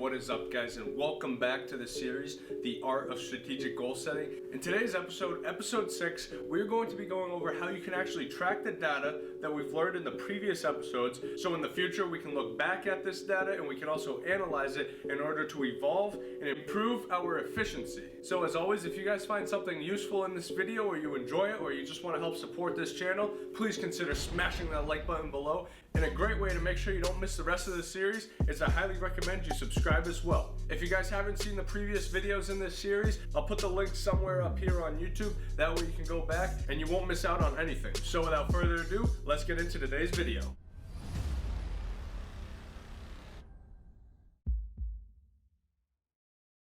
What is up, guys, and welcome back to the series, The Art of Strategic Goal Setting. In today's episode, episode 6, we're going to be going over how you can actually track the data that we've learned in the previous episodes, so in the future we can look back at this data and we can also analyze it in order to evolve and improve our efficiency. So as always, if you guys find something useful in this video, or you enjoy it, or you just want to help support this channel, please consider smashing that like button below. And a great way to make sure you don't miss the rest of the series is I highly recommend you subscribe as well. If you guys haven't seen the previous videos in this series, I'll put the link somewhere up here on YouTube. That way you can go back and you won't miss out on anything. So without further ado, let's get into today's video.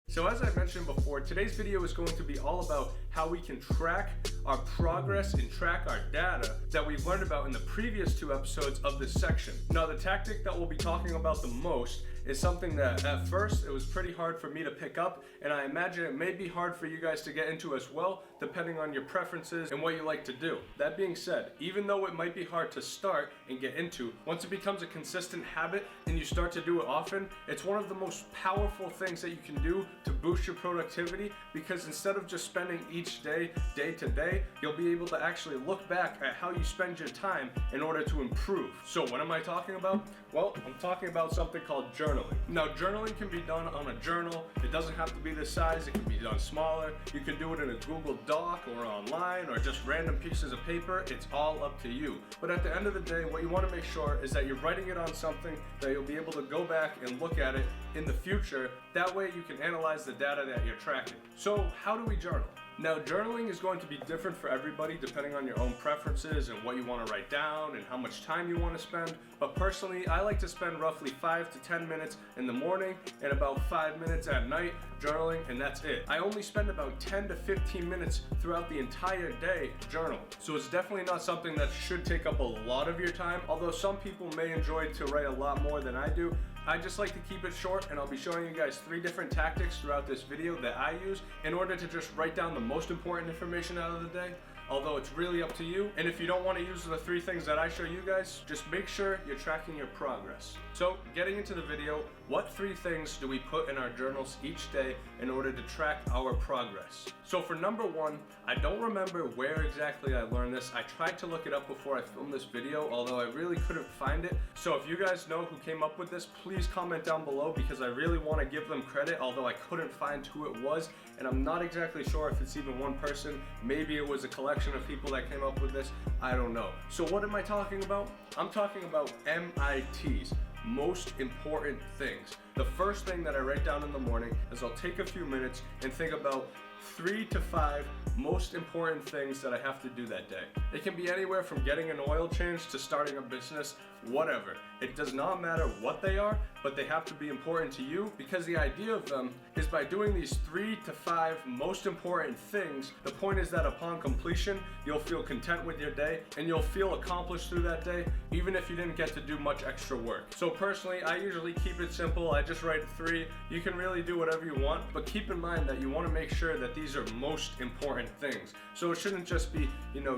So as I mentioned before, today's video is going to be all about how we can track our progress and track our data that we've learned about in the previous 2 episodes of this section. Now, the tactic that we'll be talking about the most is something that at first it was pretty hard for me to pick up, and I imagine it may be hard for you guys to get into as well, depending on your preferences and what you like to do. That being said, even though it might be hard to start and get into, once it becomes a consistent habit and you start to do it often, it's one of the most powerful things that you can do to boost your productivity, because instead of just spending each day, day to day, you'll be able to actually look back at how you spend your time in order to improve. So what am I talking about? Well, I'm talking about something called journaling. Now, journaling can be done on a journal. It doesn't have to be this size. It can be done smaller. You can do it in a Google Doc or online or just random pieces of paper. It's all up to you. But at the end of the day, what you want to make sure is that you're writing it on something that you'll be able to go back and look at it in the future. That way you can analyze the data that you're tracking. So how do we journal? Now, journaling is going to be different for everybody depending on your own preferences and what you want to write down and how much time you want to spend. But personally, I like to spend roughly 5 to 10 minutes in the morning and about 5 minutes at night journaling, and that's it. I only spend about 10 to 15 minutes throughout the entire day journaling. So it's definitely not something that should take up a lot of your time, although some people may enjoy to write a lot more than I do. I just like to keep it short, and I'll be showing you guys 3 different tactics throughout this video that I use in order to just write down the most important information out of the day, although it's really up to you. And if you don't want to use the 3 things that I show you guys, just make sure you're tracking your progress. So getting into the video, what 3 things do we put in our journals each day in order to track our progress? So for number 1, I don't remember where exactly I learned this. I tried to look it up before I filmed this video, although I really couldn't find it. So if you guys know who came up with this, please comment down below, because I really want to give them credit, although I couldn't find who it was, and I'm not exactly sure if it's even one person. Maybe it was a collection of people that came up with this. I don't know. So what am I talking about? I'm talking about MITs. Most important things. The first thing that I write down in the morning is I'll take a few minutes and think about 3 to 5 most important things that I have to do that day. It can be anywhere from getting an oil change to starting a business, whatever. It does not matter what they are, but they have to be important to you, because the idea of them is by doing these 3 to 5 most important things, the point is that upon completion, you'll feel content with your day and you'll feel accomplished through that day, even if you didn't get to do much extra work. So personally, I usually keep it simple. I just write 3. You can really do whatever you want, but keep in mind that you want to make sure that these are most important things. So it shouldn't just be,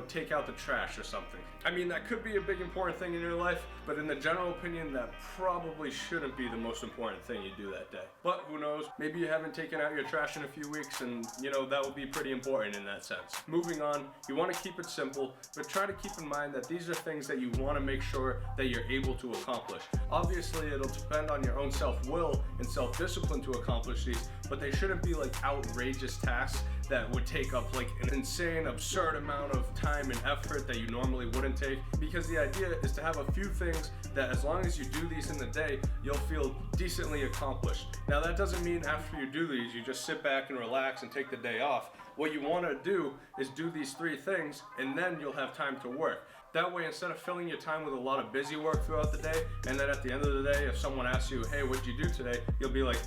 take out the trash or something. I mean, that could be a big important thing in your life, but in the general opinion, that probably shouldn't be the most important thing you do that day. But who knows? Maybe you haven't taken out your trash in a few weeks, and that would be pretty important in that sense. Moving on, you want to keep it simple, but try to keep in mind that these are things that you want to make sure that you're able to accomplish. Obviously, it'll depend on your own self-will and self-discipline to accomplish these, but they shouldn't be like outrageous tasks that would take up like an insane, absurd amount of time and effort that you normally wouldn't take, because the idea is to have a few things that as long as you do these in the day, you'll feel decently accomplished. Now, that doesn't mean after you do these, you just sit back and relax and take the day off. What you want to do is do these 3 things, and then you'll have time to work. That way, instead of filling your time with a lot of busy work throughout the day, and then at the end of the day, if someone asks you, hey, what'd you do today? You'll be like,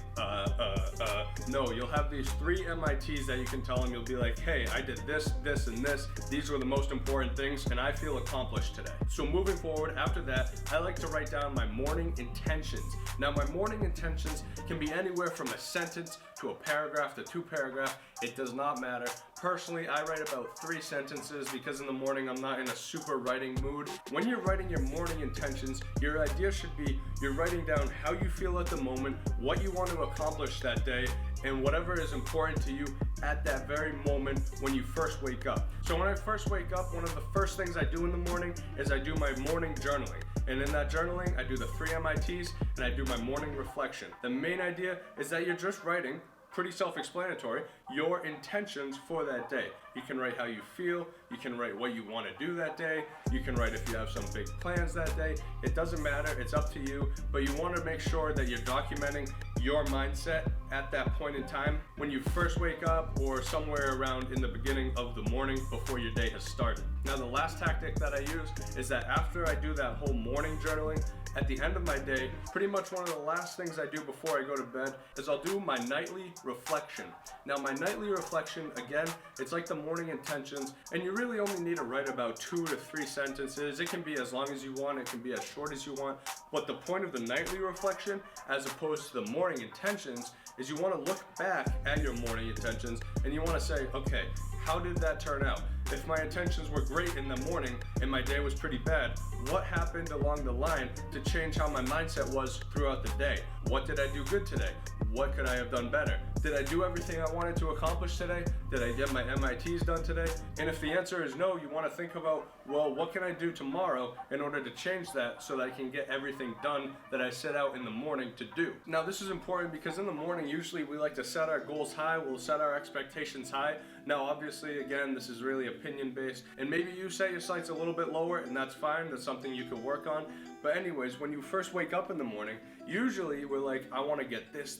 no, you'll have these 3 MITs that you can tell them. You'll be like, hey, I did this, this, and this. These were the most important things, and I feel accomplished today. So moving forward, after that, I like to write down my morning intentions. Now, my morning intentions can be anywhere from a sentence to a paragraph to 2 paragraphs. It does not matter. Personally, I write about 3 sentences because in the morning I'm not in a super writing mood. When you're writing your morning intentions, your idea should be you're writing down how you feel at the moment, what you want to accomplish that day, and whatever is important to you at that very moment when you first wake up. So when I first wake up, one of the first things I do in the morning is I do my morning journaling. And in that journaling, I do the 3 MITs and I do my morning reflection. The main idea is that you're just writing, pretty self-explanatory, your intentions for that day. You can write how you feel, you can write what you want to do that day, you can write if you have some big plans that day. It doesn't matter, it's up to you, but you want to make sure that you're documenting your mindset at that point in time when you first wake up or somewhere around in the beginning of the morning before your day has started. Now the last tactic that I use is that after I do that whole morning journaling, at the end of my day, pretty much one of the last things I do before I go to bed is I'll do my nightly reflection. Now my nightly reflection, again, it's like the morning intentions, and you really only need to write about 2 to 3 sentences. It can be as long as you want, it can be as short as you want, but the point of the nightly reflection, as opposed to the morning intentions, is you want to look back at your morning intentions and you want to say, okay, how did that turn out? If my intentions were great in the morning and my day was pretty bad, what happened along the line to change how my mindset was throughout the day? What did I do good today? What could I have done better? Did I do everything I wanted to accomplish today? Did I get my MITs done today? And if the answer is no, you want to think about, well, what can I do tomorrow in order to change that so that I can get everything done that I set out in the morning to do? Now this is important because in the morning, usually we like to set our goals high, we'll set our expectations high. Now obviously, again, this is really opinion based, and maybe you set your sights a little bit lower, and that's fine, that's something you can work on. But anyways, when you first wake up in the morning, usually we're like, I want to get this,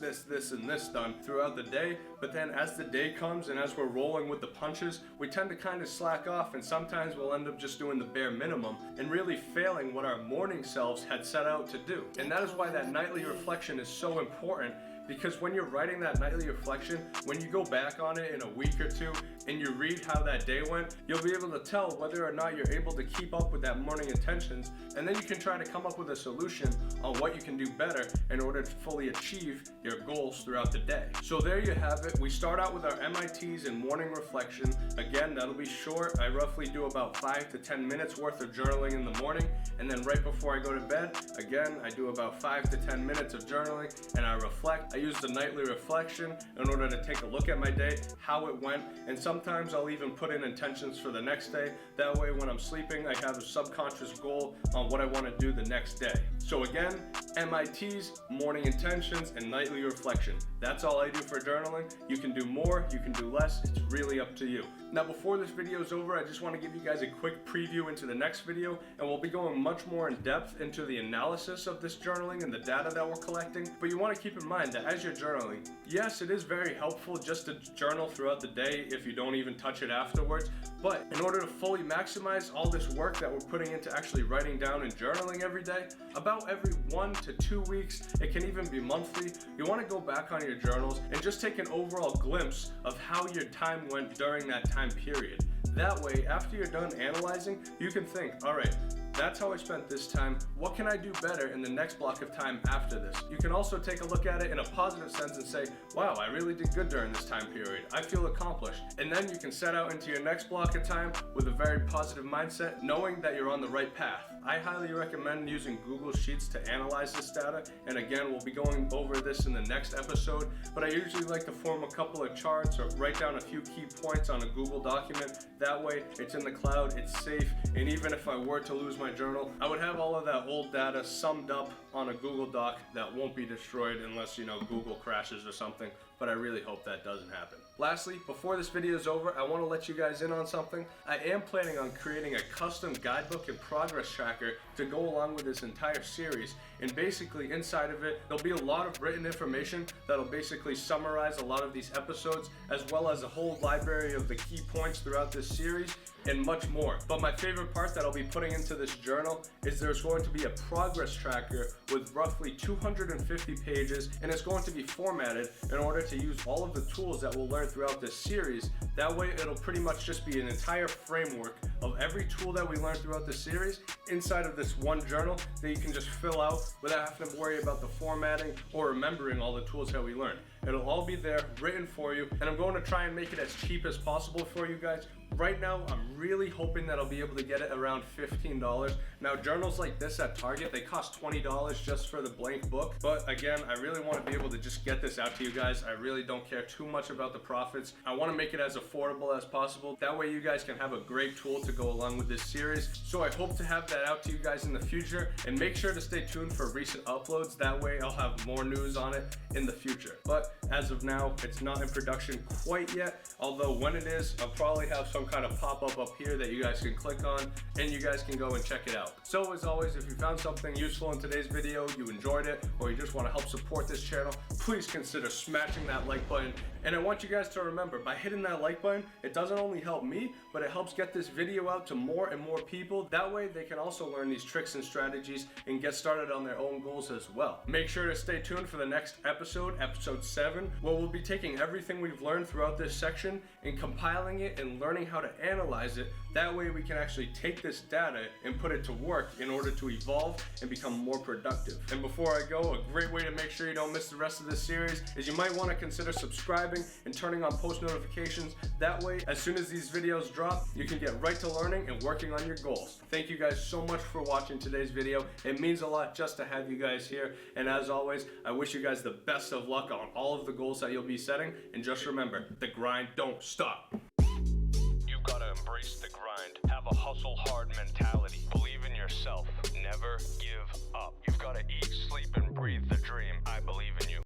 and this done throughout the day. But then as the day comes and as we're rolling with the punches, we tend to kind of slack off, and sometimes we'll end up just doing the bare minimum and really failing what our morning selves had set out to do. And that is why that nightly reflection is so important. Because when you're writing that nightly reflection, when you go back on it in a week or 2 and you read how that day went, you'll be able to tell whether or not you're able to keep up with that morning intentions, and then you can try to come up with a solution on what you can do better in order to fully achieve your goals throughout the day. So there you have it. We start out with our MITs and morning reflection. Again, that'll be short. I roughly do about 5 to 10 minutes worth of journaling in the morning, and then right before I go to bed, again, I do about 5 to 10 minutes of journaling and I reflect. I use the nightly reflection in order to take a look at my day, how it went, and sometimes I'll even put in intentions for the next day. That way when I'm sleeping, I have a subconscious goal on what I want to do the next day. So again, MITs, morning intentions, and nightly reflection. That's all I do for journaling. You can do more, you can do less, it's really up to you. Now before this video is over, I just want to give you guys a quick preview into the next video, and we'll be going much more in depth into the analysis of this journaling and the data that we're collecting. But you want to keep in mind that as you're journaling, yes, it is very helpful just to journal throughout the day if you don't even touch it afterwards, but in order to fully maximize all this work that we're putting into actually writing down and journaling every day, about every 1 to 2 weeks, it can even be monthly, you want to go back on your journals and just take an overall glimpse of how your time went during that time period. That way, after you're done analyzing, you can think, all right, that's how I spent this time. What can I do better in the next block of time after this? You can also take a look at it in a positive sense and say, wow, I really did good during this time period. I feel accomplished. And then you can set out into your next block of time with a very positive mindset, knowing that you're on the right path. I highly recommend using Google Sheets to analyze this data. And again, we'll be going over this in the next episode, but I usually like to form a couple of charts or write down a few key points on a Google document. That way it's in the cloud, it's safe, and even if I were to lose my journal, I would have all of that old data summed up on a Google Doc that won't be destroyed unless, Google crashes or something, but I really hope that doesn't happen. Lastly, before this video is over, I want to let you guys in on something. I am planning on creating a custom guidebook and progress tracker to go along with this entire series, and basically inside of it, there'll be a lot of written information that'll basically summarize a lot of these episodes, as well as a whole library of the key points throughout this series, and much more. But my favorite part that I'll be putting into this journal is there's going to be a progress tracker with roughly 250 pages, and it's going to be formatted in order to use all of the tools that we'll learn throughout this series. That way it'll pretty much just be an entire framework of every tool that we learned throughout the series inside of this one journal that you can just fill out without having to worry about the formatting or remembering all the tools that we learned. It'll all be there written for you, and I'm going to try and make it as cheap as possible for you guys. Right now, I'm really hoping that I'll be able to get it around $15. Now, journals like this at Target, they cost $20 just for the blank book. But again, I really want to be able to just get this out to you guys. I really don't care too much about the profits. I want to make it as affordable as possible. That way you guys can have a great tool to go along with this series. So I hope to have that out to you guys in the future, and make sure to stay tuned for recent uploads. That way I'll have more news on it in the future. But as of now, it's not in production quite yet. Although when it is, I'll probably have some kind of pop-up up here that you guys can click on and you guys can go and check it out. So as always, if you found something useful in today's video, you enjoyed it, or you just want to help support this channel, please consider smashing that like button. And I want you guys to remember, by hitting that like button, it doesn't only help me, but it helps get this video out to more and more people. That way they can also learn these tricks and strategies and get started on their own goals as well. Make sure to stay tuned for the next episode, episode 7, where we'll be taking everything we've learned throughout this section and compiling it and learning how to analyze it. That way we can actually take this data and put it to work in order to evolve and become more productive. And before I go, a great way to make sure you don't miss the rest of this series is you might want to consider subscribing and turning on post notifications. That way, as soon as these videos drop, you can get right to learning and working on your goals. Thank you guys so much for watching today's video. It means a lot just to have you guys here. And as always, I wish you guys the best of luck on all of the goals that you'll be setting. And just remember, the grind don't stop. You gotta embrace the grind. Have a hustle hard mentality. Believe in yourself. Never give up. You've gotta eat